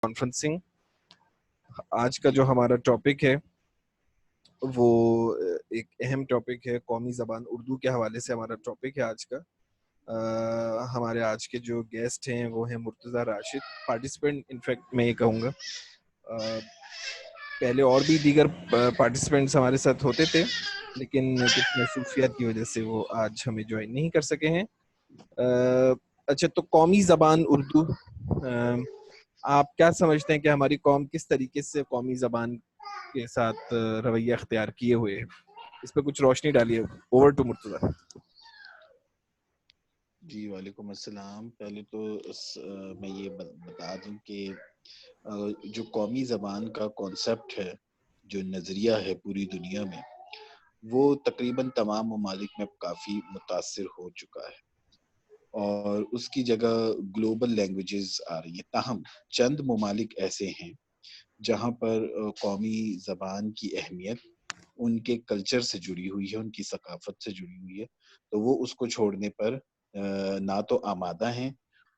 Conferencing. آج کا جو ہمارا ٹاپک ہے وہ ایک اہم ٹاپک ہے, قومی زبان اردو کے حوالے سے ہمارا ٹاپک ہے آج کا. ہمارے آج کے جو گیسٹ ہیں وہ ہیں مرتضیٰ راشد, پارٹیسپینٹ انفیکٹ میں یہ کہوں گا. پہلے اور بھی دیگر پارٹیسپینٹس ہمارے ساتھ ہوتے تھے, لیکن کچھ مصروفیات کی وجہ سے وہ آج ہمیں جوائن نہیں کر سکے ہیں. اچھا, تو قومی زبان اردو, آپ کیا سمجھتے ہیں کہ ہماری قوم کس طریقے سے قومی زبان کے ساتھ رویہ اختیار کیے ہوئے ہے؟ اس پہ کچھ روشنی ڈالیے. Over to Murtaza. جی وعلیکم السلام. پہلے تو میں یہ بتا دوں کہ جو قومی زبان کا کانسیپٹ ہے, جو نظریہ ہے پوری دنیا میں, وہ تقریباً تمام ممالک میں کافی متاثر ہو چکا ہے اور اس کی جگہ گلوبل لینگویجز آ رہی ہیں. تاہم چند ممالک ایسے ہیں جہاں پر قومی زبان کی اہمیت ان کے کلچر سے جڑی ہوئی ہے, ان کی ثقافت سے جڑی ہوئی ہے, تو وہ اس کو چھوڑنے پر نہ تو آمادہ ہیں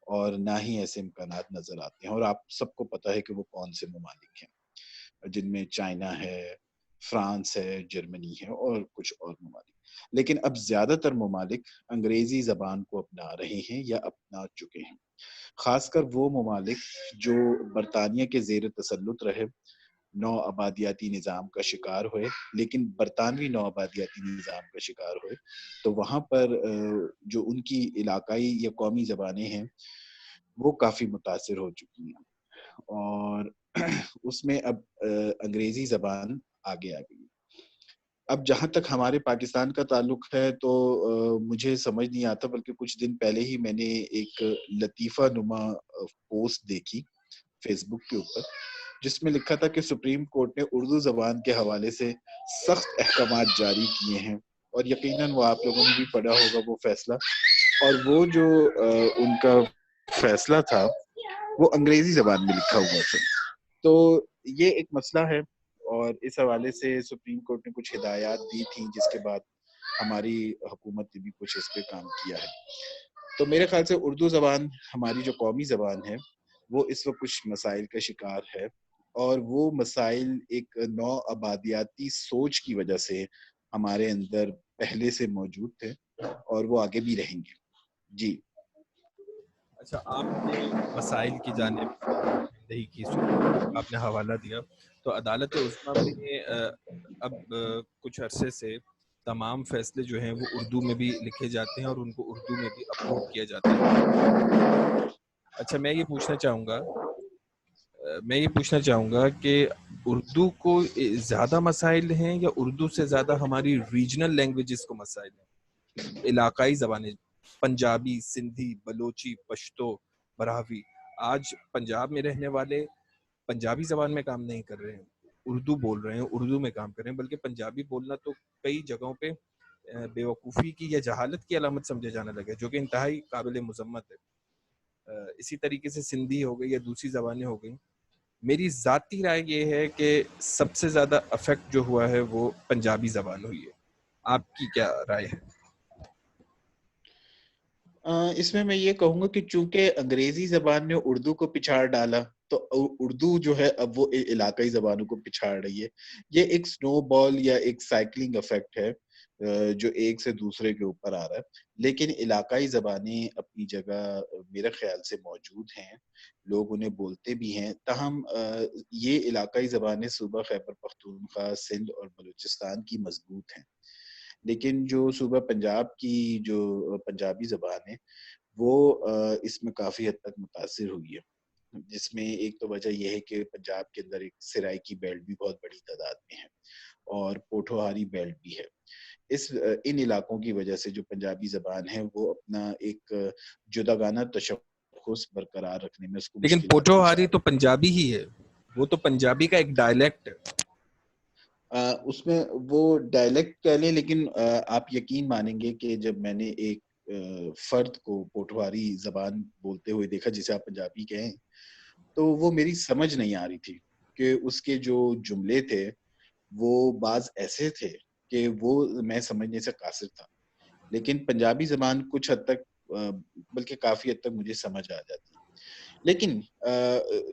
اور نہ ہی ایسے امکانات نظر آتے ہیں. اور آپ سب کو پتہ ہے کہ وہ کون سے ممالک ہیں, جن میں چائنا ہے, فرانس ہے, جرمنی ہے اور کچھ اور ممالک. لیکن اب زیادہ تر ممالک انگریزی زبان کو اپنا رہے ہیں یا اپنا چکے ہیں, خاص کر وہ ممالک جو برطانیہ کے زیر تسلط رہے, نو آبادیاتی نظام کا شکار ہوئے, لیکن برطانوی نو آبادیاتی نظام کا شکار ہوئے, تو وہاں پر جو ان کی علاقائی یا قومی زبانیں ہیں وہ کافی متاثر ہو چکی ہیں, اور اس میں اب انگریزی زبان آگے آ گئی. اب جہاں تک ہمارے پاکستان کا تعلق ہے تو مجھے سمجھ نہیں آتا, بلکہ کچھ دن پہلے ہی میں نے ایک لطیفہ نما پوسٹ دیکھی فیس بک کے اوپر, جس میں لکھا تھا کہ سپریم کورٹ نے اردو زبان کے حوالے سے سخت احکامات جاری کیے ہیں, اور یقیناً وہ آپ لوگوں نے بھی پڑھا ہوگا وہ فیصلہ. اور وہ جو ان کا فیصلہ تھا وہ انگریزی زبان میں لکھا ہوا تھا. تو یہ ایک مسئلہ ہے, اور اس حوالے سے سپریم کورٹ نے کچھ ہدایات دی تھیں, جس کے بعد ہماری حکومت نے بھی کچھ اس پہ کام کیا ہے. تو میرے خیال سے اردو زبان ہماری جو قومی زبان ہے وہ اس وقت کچھ مسائل کا شکار ہے, اور وہ مسائل ایک نو آبادیاتی سوچ کی وجہ سے ہمارے اندر پہلے سے موجود تھے اور وہ آگے بھی رہیں گے. جی. اچھا, آپ نے مسائل کی جانب دہی کی, آپ نے حوالہ دیا, تو عدالت عظمیٰ میں اب کچھ عرصے سے تمام فیصلے جو ہیں وہ اردو میں بھی لکھے جاتے ہیں اور ان کو اردو میں بھی اپلوڈ کیا جاتا ہے. اچھا, میں یہ پوچھنا چاہوں گا کہ اردو کو زیادہ مسائل ہیں یا اردو سے زیادہ ہماری ریجنل لینگویجز کو مسائل ہیں, علاقائی زبانیں, پنجابی, سندھی, بلوچی, پشتو, براہوی. آج پنجاب میں رہنے والے پنجابی زبان میں کام نہیں کر رہے ہیں, اردو بول رہے ہیں, اردو میں کام کر رہے ہیں, بلکہ پنجابی بولنا تو کئی جگہوں پہ بیوقوفی کی یا جہالت کی علامت سمجھے جانے لگے, جو کہ انتہائی قابل مذمت ہے. اسی طریقے سے سندھی ہو گئی یا دوسری زبانیں ہو گئیں. میری ذاتی رائے یہ ہے کہ سب سے زیادہ افیکٹ جو ہوا ہے وہ پنجابی زبان ہوئی ہے. آپ کی کیا رائے ہے؟ اس میں یہ کہوں گا کہ چونکہ انگریزی زبان نے اردو کو پچھاڑ ڈالا, تو اردو جو ہے اب وہ علاقائی زبانوں کو پچھاڑ رہی ہے. یہ ایک سنو بال یا ایک سائیکلنگ افیکٹ ہے جو ایک سے دوسرے کے اوپر آ رہا ہے. لیکن علاقائی زبانیں اپنی جگہ میرے خیال سے موجود ہیں, لوگ انہیں بولتے بھی ہیں. تاہم یہ علاقائی زبانیں صوبہ خیبر پختونخوا, سندھ اور بلوچستان کی مضبوط ہیں, لیکن جو صوبہ پنجاب کی جو پنجابی زبان ہے وہ اس میں کافی حد تک متاثر ہوئی ہے, جس میں ایک تو وجہ یہ ہے کہ پنجاب کے اندر ایک سرائکی بیلٹ بھی بہت بڑی تعداد میں ہے اور پوٹھوہاری بیلٹ بھی ہے. ان علاقوں کی وجہ سے جو پنجابی زبان ہے وہ اپنا ایک جداگانہ تشخص برقرار رکھنے میں اس کو لیکن مشکلات پیش آ پوٹھوہاری تو رہی. پنجابی ہی ہے, وہ تو پنجابی کا ایک ڈائلیکٹ ہے. اس میں وہ ڈائلیکٹ کہہ لیں, لیکن آپ یقین مانیں گے کہ جب میں نے ایک فرد کو پوٹھواری زبان بولتے ہوئے دیکھا جسے آپ پنجابی کہیں, تو وہ میری سمجھ نہیں آ رہی تھی کہ اس کے جو جملے تھے وہ بعض ایسے تھے کہ وہ میں سمجھنے سے قاصر تھا, لیکن پنجابی زبان کچھ حد تک بلکہ کافی حد تک مجھے سمجھ آ جاتی. لیکن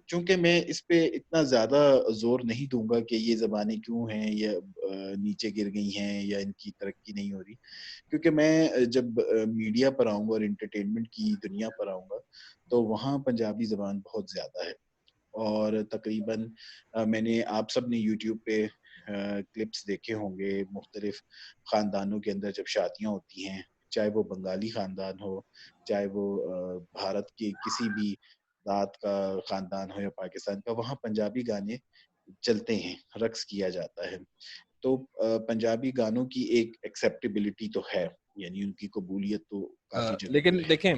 چونکہ میں اس پہ اتنا زیادہ زور نہیں دوں گا کہ یہ زبانیں کیوں ہیں یا نیچے گر گئی ہیں یا ان کی ترقی نہیں ہو رہی، کیونکہ میں جب میڈیا پر آؤں گا اور انٹرٹینمنٹ کی دنیا پر آؤں گا تو وہاں پنجابی زبان بہت زیادہ ہے، اور تقریباً میں نے آپ سب نے یوٹیوب پہ کلپس دیکھے ہوں گے، مختلف خاندانوں کے اندر جب شادیاں ہوتی ہیں، چاہے وہ بنگالی خاندان ہو، چاہے وہ بھارت کے کسی بھی ذات کا خاندان ہو یا پاکستان کا، وہاں پنجابی گانے چلتے ہیں، رقص کیا جاتا ہے. تو پنجابی گانوں کی ایک ایکسیپٹیبلٹی تو ہے، یعنی ان کی قبولیت تو کافی جگہوں پہ لیکن ہے. دیکھیں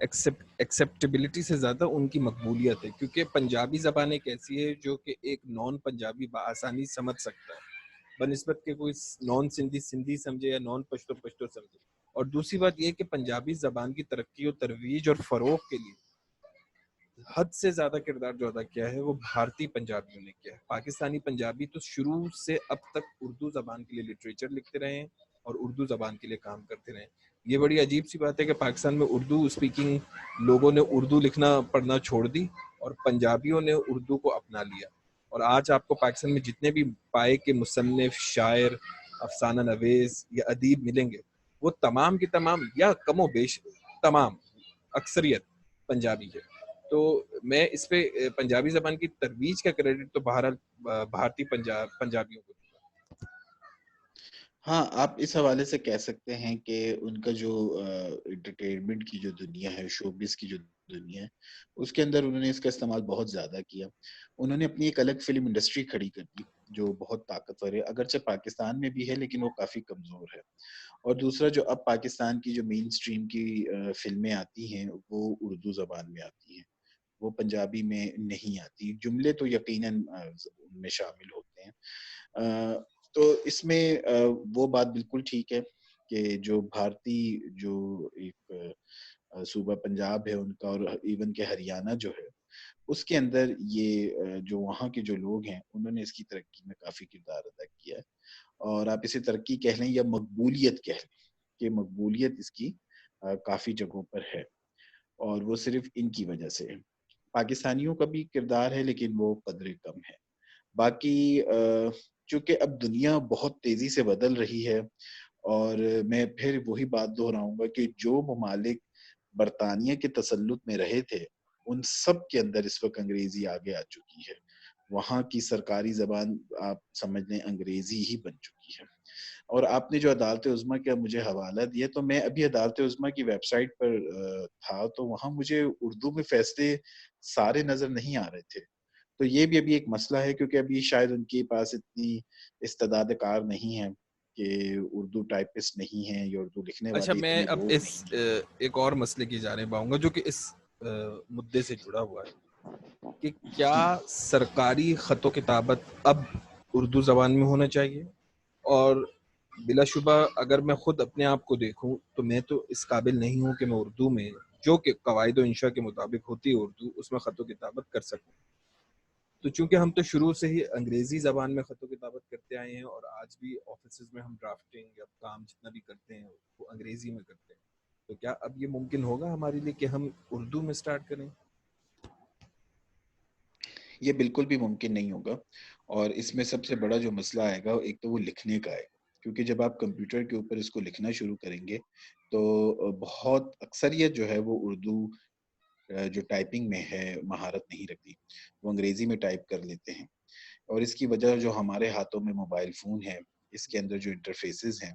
ایکسیپٹیبلٹی سے زیادہ ان کی مقبولیت ہے، کیونکہ پنجابی زبان ایک ایسی ہے جو کہ ایک نان پنجابی بآسانی سمجھ سکتا ہے بنسبت کہ کوئی نان سندھی سندھی سمجھے یا نان پشتو پشتو سمجھے. اور دوسری بات یہ کہ پنجابی زبان کی ترقی و ترویج اور فروغ کے لیے حد سے زیادہ کردار جو ادا کیا ہے وہ بھارتی پنجابیوں نے کیا ہے. پاکستانی پنجابی تو شروع سے اب تک اردو زبان کے لیے لٹریچر لکھتے رہے ہیں اور اردو زبان کے لیے کام کرتے رہے. یہ بڑی عجیب سی بات ہے کہ پاکستان میں اردو اسپیکنگ لوگوں نے اردو لکھنا پڑھنا چھوڑ دی اور پنجابیوں نے اردو کو اپنا لیا. اور آج آپ کو پاکستان میں جتنے بھی پائے کے مصنف، شاعر، افسانہ نویس یا ادیب ملیں گے وہ تمام کی تمام یا کم و بیش تمام اکثریت پنجابی ہے. تو میں اس پہ پنجابی زبان کی ترویج کا کریڈٹ تو بہرحال بھارتی پنجابیوں کو. ہاں، آپ اس حوالے سے کہہ سکتے ہیں کہ ان کا جو انٹرٹینمنٹ کی جو دنیا ہے، شوبز کی جو دنیا ہے، اس کے اندر انہوں نے اس کا استعمال بہت زیادہ کیا. انہوں نے اپنی ایک الگ فلم انڈسٹری کھڑی کر دی جو بہت طاقتور ہے، اگرچہ پاکستان میں بھی ہے لیکن وہ کافی کمزور ہے. اور دوسرا جو اب پاکستان کی جو مین سٹریم کی فلمیں آتی ہیں وہ اردو زبان میں آتی ہیں، وہ پنجابی میں نہیں آتی. جملے تو یقیناً ان میں شامل ہوتے ہیں. تو اس میں وہ بات بالکل ٹھیک ہے کہ جو بھارتی جو ایک صوبہ پنجاب ہے ان کا، اور ایون کہ ہریانہ جو ہے اس کے اندر یہ جو وہاں کے جو لوگ ہیں انہوں نے اس کی ترقی میں کافی کردار ادا کیا ہے. اور آپ اسے ترقی کہہ لیں یا مقبولیت کہہ لیں، کہ مقبولیت اس کی کافی جگہوں پر ہے، اور وہ صرف ان کی وجہ سے ہے. پاکستانیوں کا بھی کردار ہے لیکن وہ قدرے کم ہے. باقی چونکہ اب دنیا بہت تیزی سے بدل رہی ہے، اور میں پھر وہی بات دہراؤں گا کہ جو ممالک برطانیہ کے تسلط میں رہے تھے ان سب کے اندر اس وقت انگریزی آگے آ چکی ہے. وہاں کی سرکاری زبان آپ سمجھ لیں انگریزی ہی بن چکی ہے. اور آپ نے جو عدالت عظمیٰ کا مجھے حوالہ دیا، تو میں ابھی عدالت عظمیٰ کی ویب سائٹ پر تھا تو وہاں مجھے اردو میں فیصلے سارے نظر نہیں آ رہے تھے. تو یہ بھی ابھی ایک مسئلہ ہے کیونکہ ابھی شاید ان کے پاس اتنی استعداد کار نہیں ہے کہ اردو ٹائپسٹ نہیں ہیں یا اردو لکھنے اچھا، والے میں اتنے اب لوگ اس نہیں ہیں. ایک اور مسئلے کی جانب آؤں گا جو کہ اس مدعے سے جڑا ہوا ہے کہ کیا سرکاری خط و کتابت اب اردو زبان میں ہونا چاہیے. اور بلا شبہ اگر میں خود اپنے آپ کو دیکھوں تو میں تو اس قابل نہیں ہوں کہ میں اردو میں جو کہ قواعد و انشاء کے مطابق ہوتی ہے اردو، اس میں خط و کتابت کر سکوں. تو چونکہ ہم تو شروع سے ہی انگریزی زبان میں خط و کتابت کرتے آئے ہیں اور آج بھی آفیسز میں ہم ڈرافٹنگ یا کام جتنا بھی کرتے ہیں وہ انگریزی میں کرتے ہیں، تو کیا اب یہ ممکن ہوگا ہمارے لیے کہ ہم اردو میں سٹارٹ کریں؟ یہ بالکل بھی ممکن نہیں ہوگا. اور اس میں سب سے بڑا جو مسئلہ آئے گا ایک تو وہ لکھنے کا آئے گا، کیونکہ جب آپ کمپیوٹر کے اوپر اس کو لکھنا شروع کریں گے تو بہت اکثریت جو ہے وہ اردو جو ٹائپنگ میں ہے مہارت نہیں رکھتی، وہ انگریزی میں ٹائپ کر لیتے ہیں. اور اس کی وجہ جو ہمارے ہاتھوں میں موبائل فون ہے اس کے اندر جو انٹرفیسز ہیں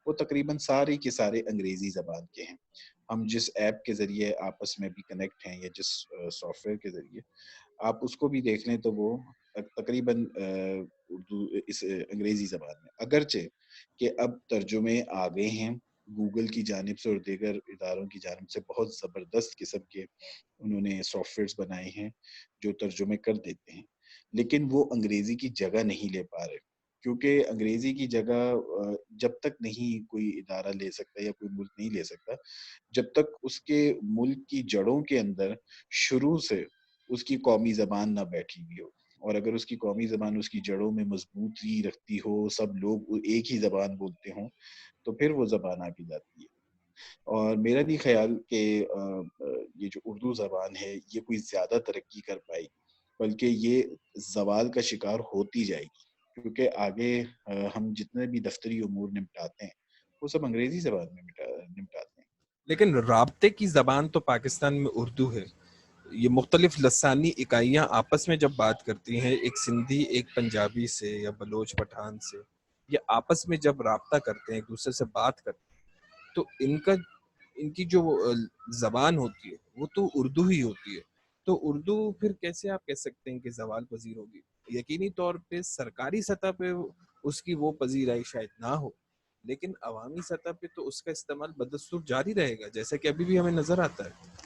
وہ تقریباً سارے کے سارے انگریزی زبان کے ہیں. ہم جس ایپ کے ذریعے آپس میں بھی کنیکٹ ہیں یا جس سافٹ ویئر کے ذریعے آپ اس کو بھی دیکھ لیں تو وہ تقریباً اردو اس انگریزی زبان میں، اگرچہ کہ اب ترجمے آ گئے ہیں گوگل کی جانب سے اور دیگر اداروں کی جانب سے، بہت زبردست قسم کے انہوں نے سافٹ ویئرز بنائے ہیں جو ترجمے کر دیتے ہیں، لیکن وہ انگریزی کی جگہ نہیں لے پا رہے. کیونکہ انگریزی کی جگہ جب تک نہیں کوئی ادارہ لے سکتا یا کوئی ملک نہیں لے سکتا جب تک اس کے ملک کی جڑوں کے اندر شروع سے اس کی قومی زبان نہ بیٹھی ہوئی ہو. اور اگر اس کی قومی زبان اس کی جڑوں میں مضبوطی رکھتی ہو، سب لوگ ایک ہی زبان بولتے ہوں، تو پھر وہ زبان آگے جاتی ہے. اور میرا نہیں خیال کہ یہ جو اردو زبان ہے یہ کوئی زیادہ ترقی کر پائے گی، بلکہ یہ زوال کا شکار ہوتی جائے گی، کیونکہ آگے ہم جتنے بھی دفتری امور نمٹاتے ہیں وہ سب انگریزی زبان میں نمٹاتے ہیں۔ لیکن رابطے کی زبان تو پاکستان میں اردو ہے. یہ مختلف لسانی اکائیاں آپس میں جب بات کرتی ہیں، ایک سندھی ایک پنجابی سے یا بلوچ پٹھان سے، یہ آپس میں جب رابطہ کرتے ہیں، ایک دوسرے سے بات کرتے ہیں، تو ان کی جو زبان ہوتی ہے وہ تو اردو ہی ہوتی ہے. تو اردو پھر کیسے آپ کہہ سکتے ہیں کہ زوال پذیر ہوگی؟ یقینی طور پہ سرکاری سطح پہ اس کی وہ پذیرائی شاید نہ ہو، لیکن عوامی سطح پہ تو اس کا استعمال بدستور جاری رہے گا، جیسا کہ ابھی بھی ہمیں نظر آتا ہے.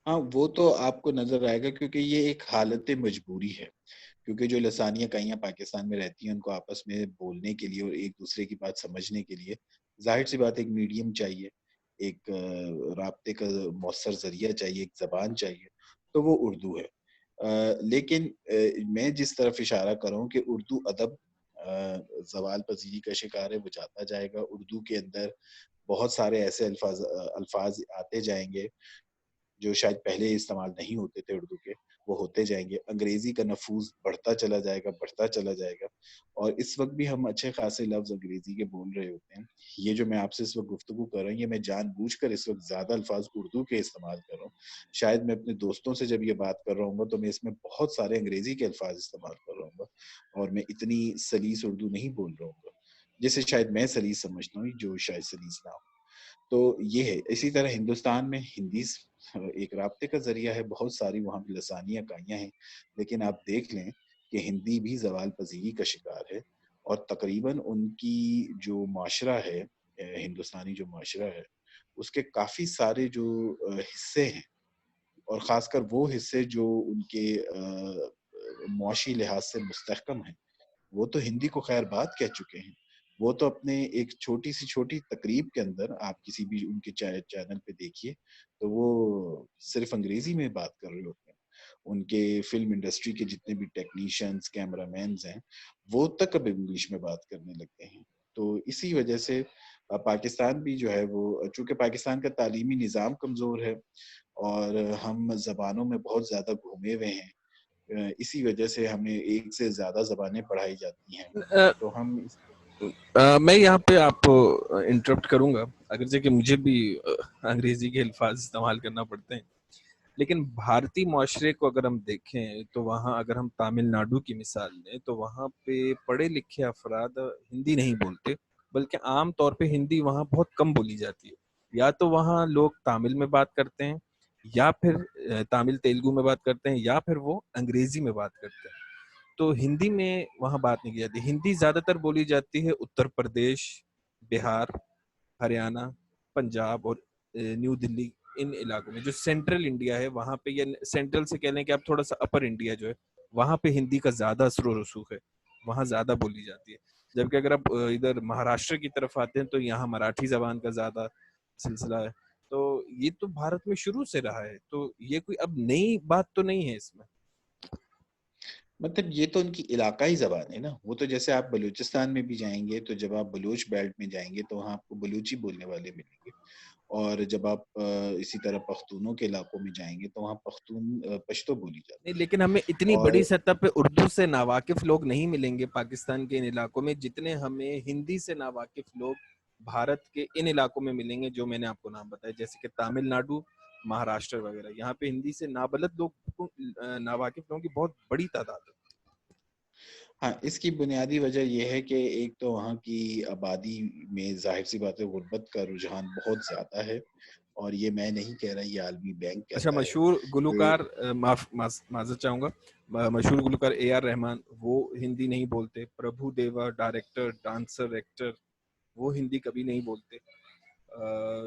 ہاں وہ تو آپ کو نظر آئے گا، کیونکہ یہ ایک حالت مجبوری ہے، کیونکہ جو لسانی اکائیاں پاکستان میں رہتی ہیں ان کو آپس میں بولنے کے لیے اور ایک دوسرے کی بات سمجھنے کے لیے ظاہر سی بات ایک میڈیم چاہیے، ایک رابطے کا مؤثر ذریعہ چاہیے، ایک زبان چاہیے، تو وہ اردو ہے۔ لیکن میں جس طرف اشارہ کروں کہ اردو ادب زوال پذیری کا شکار ہے، وہ جاتا جائے گا۔ اردو کے اندر بہت سارے ایسے الفاظ آتے جائیں گے جو شاید پہلے استعمال نہیں ہوتے تھے اردو کے، وہ ہوتے جائیں گے۔ انگریزی کا نفوذ بڑھتا چلا جائے گا، بڑھتا چلا جائے گا، اور اس وقت بھی ہم اچھے خاصے لفظ انگریزی کے بول رہے ہوتے ہیں۔ یہ جو میں آپ سے اس وقت گفتگو کر رہا ہوں، یہ میں جان بوجھ کر اس وقت زیادہ الفاظ اردو کے استعمال کر رہا ہوں۔ شاید میں اپنے دوستوں سے جب یہ بات کر رہا ہوں گا تو میں اس میں بہت سارے انگریزی کے الفاظ استعمال کر رہا ہوں گا، اور میں اتنی سلیس اردو نہیں بول رہا ہوں گا جسے شاید میں سلیس سمجھتا ہوں، جو شاید سلیس نہ ہو۔ تو یہ ہے۔ اسی طرح ہندوستان میں ہندی ایک رابطے کا ذریعہ ہے، بہت ساری وہاں پہ لسانی اکائیاں ہیں، لیکن آپ دیکھ لیں کہ ہندی بھی زوال پذیری کا شکار ہے، اور تقریباً ان کی جو معاشرہ ہے، ہندوستانی جو معاشرہ ہے، اس کے کافی سارے جو حصے ہیں، اور خاص کر وہ حصے جو ان کے معاشی لحاظ سے مستحکم ہیں، وہ تو ہندی کو خیر بات کہہ چکے ہیں۔ وہ تو اپنے ایک چھوٹی سی چھوٹی تقریب کے اندر آپ کسی بھی ان کے چینل پہ دیکھیے تو وہ صرف انگریزی میں بات کر رہے ہوتے ہیں۔ ان کے فلم انڈسٹری کے جتنے بھی ٹیکنیشینز، کیمرہ مینز ہیں، وہ تک اب انگلش میں بات کرنے لگتے ہیں۔ تو اسی وجہ سے پاکستان بھی جو ہے وہ، چونکہ پاکستان کا تعلیمی نظام کمزور ہے اور ہم زبانوں میں بہت زیادہ گھومے ہوئے ہیں، اسی وجہ سے ہمیں ایک سے زیادہ زبانیں پڑھائی جاتی ہیں، تو ہم میں یہاں پہ آپ کو انٹرپٹ کروں گا، اگرچہ کہ مجھے بھی انگریزی کے الفاظ استعمال کرنا پڑتے ہیں، لیکن بھارتی معاشرے کو اگر ہم دیکھیں تو وہاں اگر ہم تامل ناڈو کی مثال لیں تو وہاں پہ پڑھے لکھے افراد ہندی نہیں بولتے، بلکہ عام طور پہ ہندی وہاں بہت کم بولی جاتی ہے. یا تو وہاں لوگ تامل میں بات کرتے ہیں، یا پھر تامل تیلگو میں بات کرتے ہیں، یا پھر وہ انگریزی میں بات کرتے ہیں. تو ہندی میں وہاں بات نہیں کی جاتی. ہندی زیادہ تر بولی جاتی ہے اتر پردیش، بہار، ہریانہ، پنجاب اور نیو دلی، ان علاقوں میں جو سینٹرل انڈیا ہے وہاں پہ، یا سینٹرل سے کہہ لیں کہ آپ تھوڑا سا اپر انڈیا جو ہے وہاں پہ ہندی کا زیادہ اثر و رسوخ ہے، وہاں زیادہ بولی جاتی ہے. جبکہ اگر آپ ادھر مہاراشٹر کی طرف آتے ہیں تو یہاں مراٹھی زبان کا زیادہ سلسلہ ہے. تو یہ تو بھارت میں شروع سے رہا ہے، تو یہ کوئی اب نئی بات تو نہیں ہے اس میں. مطلب یہ تو ان کی علاقائی زبان ہے نا. وہ تو جیسے آپ بلوچستان میں بھی جائیں گے تو جب آپ بلوچ بیلٹ میں جائیں گے تو وہاں آپ کو بلوچی بولنے والے ملیں گے، اور جب آپ اسی طرح پختونوں کے علاقوں میں جائیں گے تو وہاں پشتو بولی نہیں، جاتی ہے. لیکن ہمیں اتنی اور بڑی سطح پہ اردو سے ناواقف لوگ نہیں ملیں گے پاکستان کے ان علاقوں میں جتنے ہمیں ہندی سے ناواقف لوگ بھارت کے ان علاقوں میں ملیں گے جو میں نے آپ کو نام بتایا، جیسے کہ تامل ناڈو، مہاراشٹر وغیرہ. یہاں پہ ہندی سے نابلد لوگ، ناواقف لوگوں کی بہت بڑی تعداد ہے. ہاں، اس کی بنیادی وجہ یہ ہے کہ ایک تو وہاں کی آبادی میں ظاہر سی بات ہے غربت کا رجحان بہت زیادہ ہے، اور یہ میں نہیں کہہ رہا، یہ عالمی بینک اچھا، کہتا ہے مشہور کہ گلوکار، معذرت چاہوں گا، مشہور گلوکار اے آر رحمان وہ ہندی نہیں بولتے. Prabhu Deva, director, dancer, actor, وہ ہندی کبھی نہیں بولتے.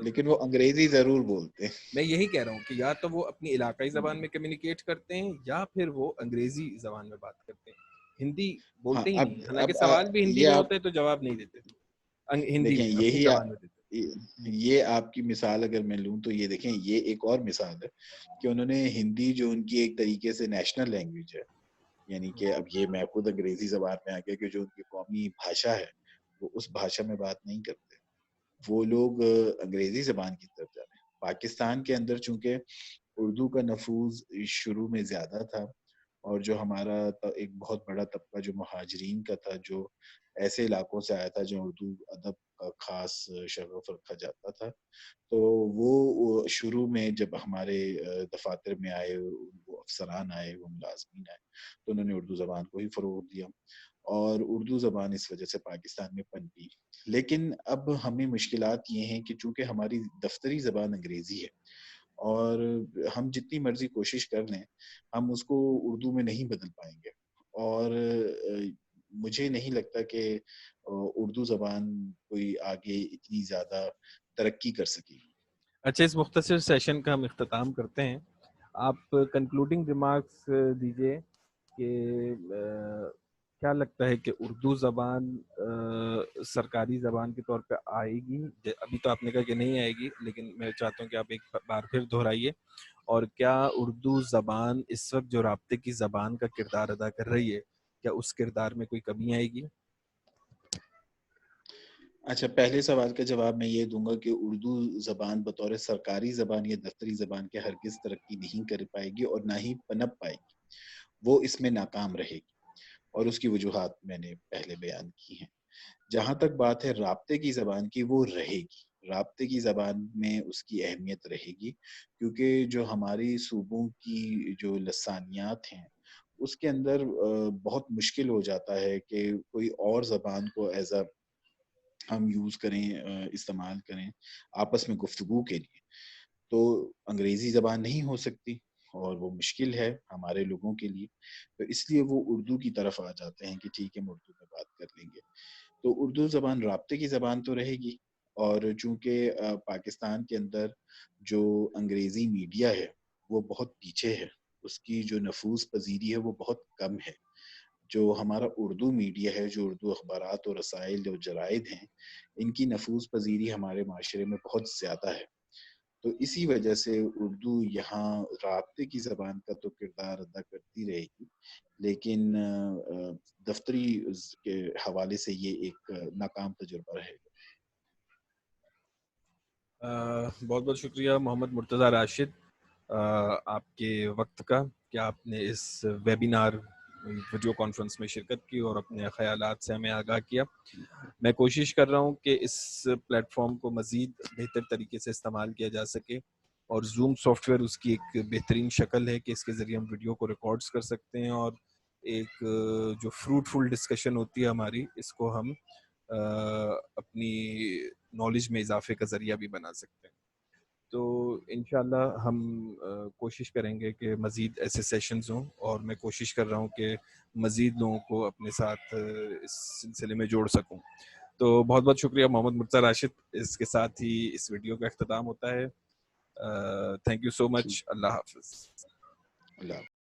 لیکن وہ انگریزی ضرور بولتے ہیں. میں یہی کہہ رہا ہوں کہ یا تو وہ اپنی علاقائی زبان میں کمیونیکیٹ کرتے ہیں یا پھر وہ انگریزی زبان میں بات کرتے ہیں، ہندی ہاں، بولتے ہی اب نہیں. حالانکہ اب سوال بھی ہندی یہ میں آپ ہوتا ہے تو جواب نہیں دیتے ہندی دیکھیں، میں، اپنی زبان میں دیتے. یہ آپ کی مثال اگر میں لوں تو یہ دیکھیں، یہ ایک اور مثال ہے کہ انہوں نے ہندی جو ان کی ایک طریقے سے نیشنل لینگویج ہے، یعنی کہ اب یہ میں خود انگریزی زبان میں آ گیا کہ جو ان کی قومی بھاشا ہے وہ اس بھاشا میں بات نہیں کرتے. وہ لوگ انگریزی زبان کی طرف جا رہے ہیں. پاکستان کے اندر چونکہ اردو کا نفوذ شروع میں زیادہ تھا، اور جو ہمارا ایک بہت بڑا طبقہ جو مہاجرین کا تھا، جو ایسے علاقوں سے آیا تھا جو اردو ادب کا خاص شغف رکھا جاتا تھا، تو وہ شروع میں جب ہمارے دفاتر میں آئے، وہ افسران آئے، وہ ملازمین آئے، تو انہوں نے اردو زبان کو ہی فروغ دیا، اور اردو زبان اس وجہ سے پاکستان میں پنپی. لیکن اب ہمیں مشکلات یہ ہیں کہ چونکہ ہماری دفتری زبان انگریزی ہے، اور ہم جتنی مرضی کوشش کر لیں ہم اس کو اردو میں نہیں بدل پائیں گے. اور مجھے نہیں لگتا کہ اردو زبان کوئی آگے اتنی زیادہ ترقی کر سکے گی. اچھا، اس مختصر سیشن کا ہم اختتام کرتے ہیں. آپ کنکلوڈنگ ریمارکس دیجئے کہ کیا لگتا ہے کہ اردو زبان سرکاری زبان کے طور پہ آئے گی؟ ابھی تو آپ نے کہا کہ نہیں آئے گی، لیکن میں چاہتا ہوں کہ آپ ایک بار پھر دہرائیے. اور کیا اردو زبان اس وقت جو رابطے کی زبان کا کردار ادا کر رہی ہے، کیا اس کردار میں کوئی کمی آئے گی؟ اچھا، پہلے سوال کا جواب میں یہ دوں گا کہ اردو زبان بطور سرکاری زبان یا دفتری زبان کے ہرگز ترقی نہیں کر پائے گی، اور نہ ہی پنپ پائے گی. وہ اس میں ناکام رہے گی، اور اس کی وجوہات میں نے پہلے بیان کی ہیں. جہاں تک بات ہے رابطے کی زبان کی، وہ رہے گی. رابطے کی زبان میں اس کی اہمیت رہے گی، کیونکہ جو ہماری صوبوں کی جو لسانیات ہیں اس کے اندر بہت مشکل ہو جاتا ہے کہ کوئی اور زبان کو ایز اے ہم یوز کریں، استعمال کریں آپس میں گفتگو کے لیے. تو انگریزی زبان نہیں ہو سکتی، اور وہ مشکل ہے ہمارے لوگوں کے لیے. تو اس لیے وہ اردو کی طرف آ جاتے ہیں کہ ٹھیک ہے ہم اردو میں بات کر لیں گے. تو اردو زبان رابطے کی زبان تو رہے گی. اور چونکہ پاکستان کے اندر جو انگریزی میڈیا ہے وہ بہت پیچھے ہے، اس کی جو نفوذ پذیری ہے وہ بہت کم ہے. جو ہمارا اردو میڈیا ہے، جو اردو اخبارات اور رسائل اور جرائد ہیں، ان کی نفوذ پذیری ہمارے معاشرے میں بہت زیادہ ہے. تو اسی وجہ سے اردو یہاں رابطے کی زبان کا تو کردار ادا کرتی رہے گی، لیکن دفتری کے حوالے سے یہ ایک ناکام تجربہ رہے گا. بہت بہت شکریہ محمد مرتضی راشد آپ کے وقت کا، کہ آپ نے اس ویبینار ویڈیو کانفرنس میں شرکت کی اور اپنے خیالات سے ہمیں آگاہ کیا. میں کوشش کر رہا ہوں کہ اس پلیٹ فارم کو مزید بہتر طریقے سے استعمال کیا جا سکے، اور زوم سافٹ ویئر اس کی ایک بہترین شکل ہے کہ اس کے ذریعے ہم ویڈیو کو ریکارڈز کر سکتے ہیں، اور ایک جو فروٹفل ڈسکشن ہوتی ہے ہماری، اس کو ہم اپنی نالج میں اضافے کا ذریعہ بھی بنا سکتے ہیں. تو انشاءاللہ ہم کوشش کریں گے کہ مزید ایسے سیشنز ہوں، اور میں کوشش کر رہا ہوں کہ مزید لوگوں کو اپنے ساتھ اس سلسلے میں جوڑ سکوں. تو بہت بہت شکریہ محمد مرتضی راشد. اس کے ساتھ ہی اس ویڈیو کا اختتام ہوتا ہے. تھینک یو سو مچ. اللہ حافظ. اللہ